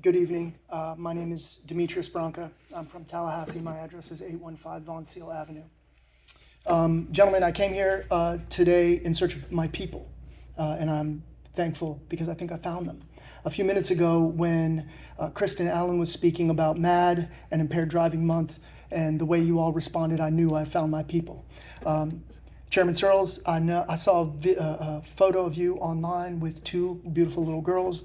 Good evening. My name is Demetrius Branca. I'm from Tallahassee. My address is 815 Von Seal Avenue. Gentlemen, I came here today in search of my people, and I'm thankful because I think I found them. A few minutes ago, when Kristen Allen was speaking about MAD and Impaired Driving Month and the way you all responded, I knew I found my people. Chairman Searles, I saw a photo of you online with two beautiful little girls.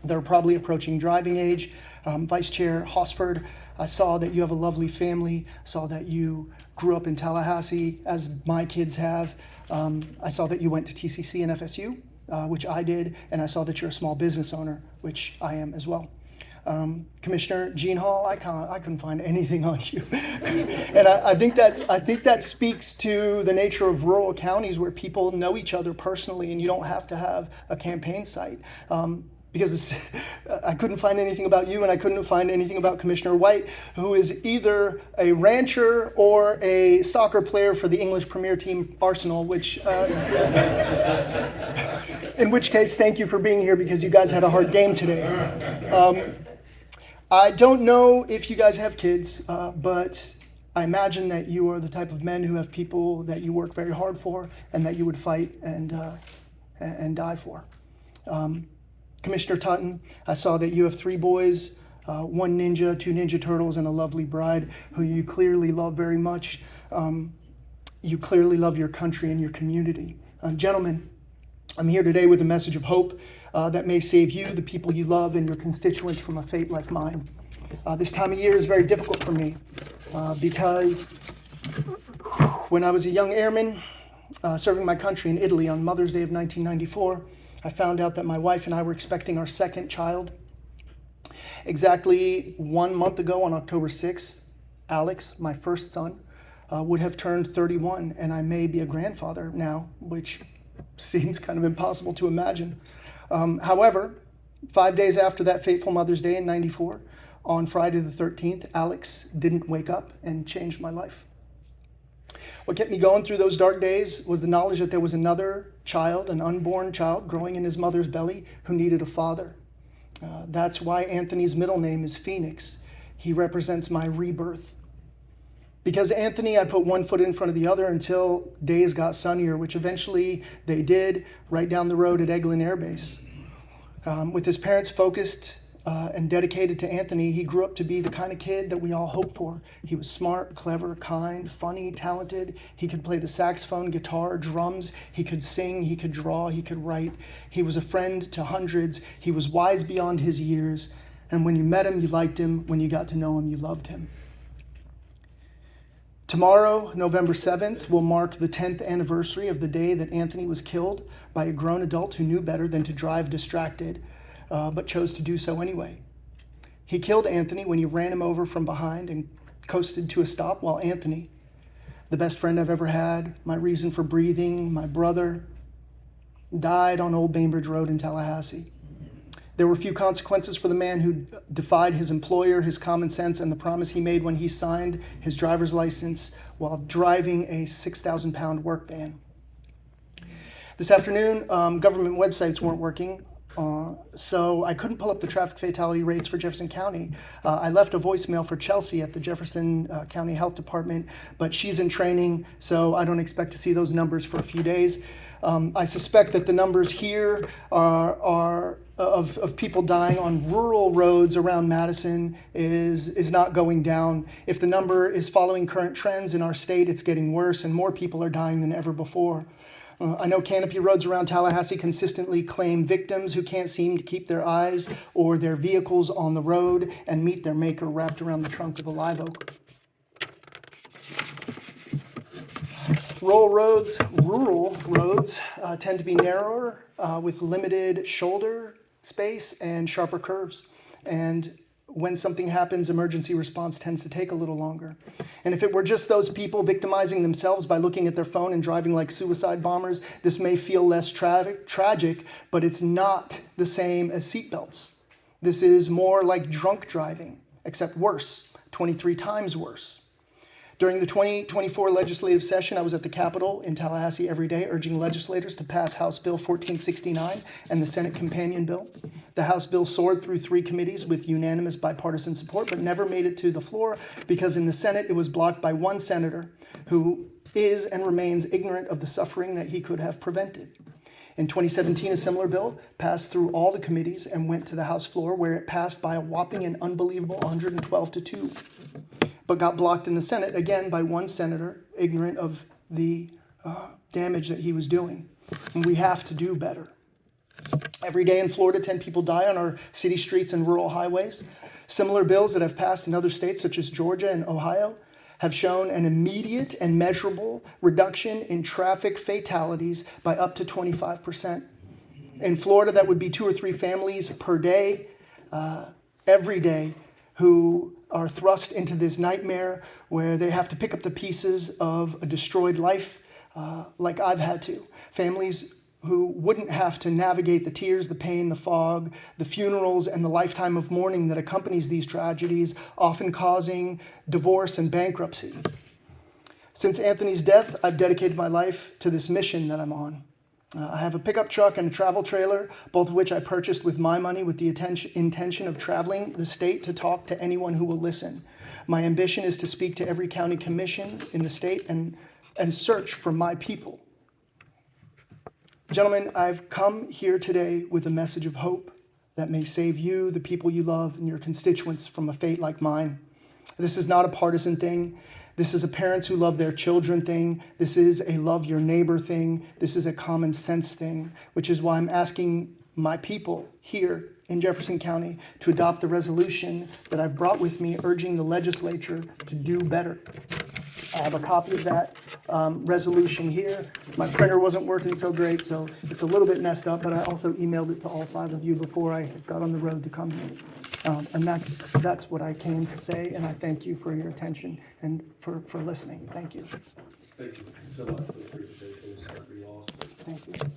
They're probably approaching driving age. Vice Chair Hosford, I saw that you have a lovely family. I saw that you grew up in Tallahassee, as my kids have. I saw that you went to TCC and FSU, which I did, and I saw that you're a small business owner, which I am as well. Commissioner Jean Hall, I couldn't find anything on you, and I think that speaks to the nature of rural counties where people know each other personally, and you don't have to have a campaign site. Because I couldn't find anything about you, and I couldn't find anything about Commissioner White, who is either a rancher or a soccer player for the English Premier Team Arsenal, which, in which case, thank you for being here because you guys had a hard game today. I don't know if you guys have kids, but I imagine that you are the type of men who have people that you work very hard for and that you would fight and die for. Commissioner Tutton, I saw that you have 3 boys, 1 ninja, 2 Ninja Turtles, and a lovely bride who you clearly love very much. You clearly love your country and your community. Gentlemen, I'm here today with a message of hope that may save you, the people you love, and your constituents from a fate like mine. This time of year is very difficult for me because when I was a young airman serving my country in Italy on Mother's Day of 1994, I found out that my wife and I were expecting our second child. Exactly 1 month ago on October 6th, Alex, my first son, would have turned 31, and I may be a grandfather now, which seems kind of impossible to imagine. However, 5 days after that fateful Mother's Day in 94, on Friday the 13th, Alex didn't wake up and changed my life. What kept me going through those dark days was the knowledge that there was another child, an unborn child, growing in his mother's belly who needed a father. That's why Anthony's middle name is Phoenix. He represents my rebirth. Because Anthony, I put one foot in front of the other until days got sunnier, which eventually they did right down the road at Eglin Air Base. With his parents focused and dedicated to Anthony, he grew up to be the kind of kid that we all hope for. He was smart, clever, kind, funny, talented. He could play the saxophone, guitar, drums. He could sing, he could draw, he could write. He was a friend to hundreds. He was wise beyond his years. And when you met him, you liked him. When you got to know him, you loved him. Tomorrow, November 7th, will mark the 10th anniversary of the day that Anthony was killed by a grown adult who knew better than to drive distracted, but chose to do so anyway. He killed Anthony when he ran him over from behind and coasted to a stop, while Anthony, the best friend I've ever had, my reason for breathing, my brother, died on Old Bainbridge Road in Tallahassee. There were few consequences for the man who defied his employer, his common sense, and the promise he made when he signed his driver's license while driving a 6,000-pound work van. This afternoon, government websites weren't working, so I couldn't pull up the traffic fatality rates for Jefferson County. I left a voicemail for Chelsea at the Jefferson County Health Department, but she's in training, so I don't expect to see those numbers for a few days. I suspect that the numbers here are of people dying on rural roads around Madison is not going down. If the number is following current trends in our state, it's getting worse and more people are dying than ever before. I know canopy roads around Tallahassee consistently claim victims who can't seem to keep their eyes or their vehicles on the road and meet their maker wrapped around the trunk of a live oak. Rural roads tend to be narrower with limited shoulder space and sharper curves. And when something happens, emergency response tends to take a little longer. And if it were just those people victimizing themselves by looking at their phone and driving like suicide bombers, this may feel less tragic, but it's not the same as seatbelts. This is more like drunk driving, except worse, 23 times worse. During the 2024 legislative session, I was at the Capitol in Tallahassee every day urging legislators to pass House Bill 1469 and the Senate companion bill. The House bill soared through 3 committees with unanimous bipartisan support, but never made it to the floor because in the Senate it was blocked by one senator who is and remains ignorant of the suffering that he could have prevented. In 2017, a similar bill passed through all the committees and went to the House floor, where it passed by a whopping and unbelievable 112-2, but got blocked in the Senate again by one senator ignorant of the damage that he was doing. And we have to do better. Every day in Florida, 10 people die on our city streets and rural highways. Similar bills that have passed in other states, such as Georgia and Ohio, have shown an immediate and measurable reduction in traffic fatalities by up to 25%. In Florida, that would be 2 or 3 families per day, every day, who are thrust into this nightmare where they have to pick up the pieces of a destroyed life, like I've had to. Families who wouldn't have to navigate the tears, the pain, the fog, the funerals, and the lifetime of mourning that accompanies these tragedies, often causing divorce and bankruptcy. Since Anthony's death, I've dedicated my life to this mission that I'm on. I have a pickup truck and a travel trailer, both of which I purchased with my money with the intention of traveling the state to talk to anyone who will listen. My ambition is to speak to every county commission in the state and search for my people. Gentlemen, I've come here today with a message of hope that may save you, the people you love, and your constituents from a fate like mine. This is not a partisan thing. This is a parents who love their children thing. This is a love your neighbor thing. This is a common sense thing, which is why I'm asking my people here in Jefferson County to adopt the resolution that I've brought with me, urging the legislature to do better. I have a copy of that resolution here. My printer wasn't working so great, so it's a little bit messed up, but I also emailed it to all 5 of you before I got on the road to come here. And that's what I came to say, and I thank you for your attention and for listening. Thank you. Thank you so much for the presentation. It's pretty awesome. Thank you.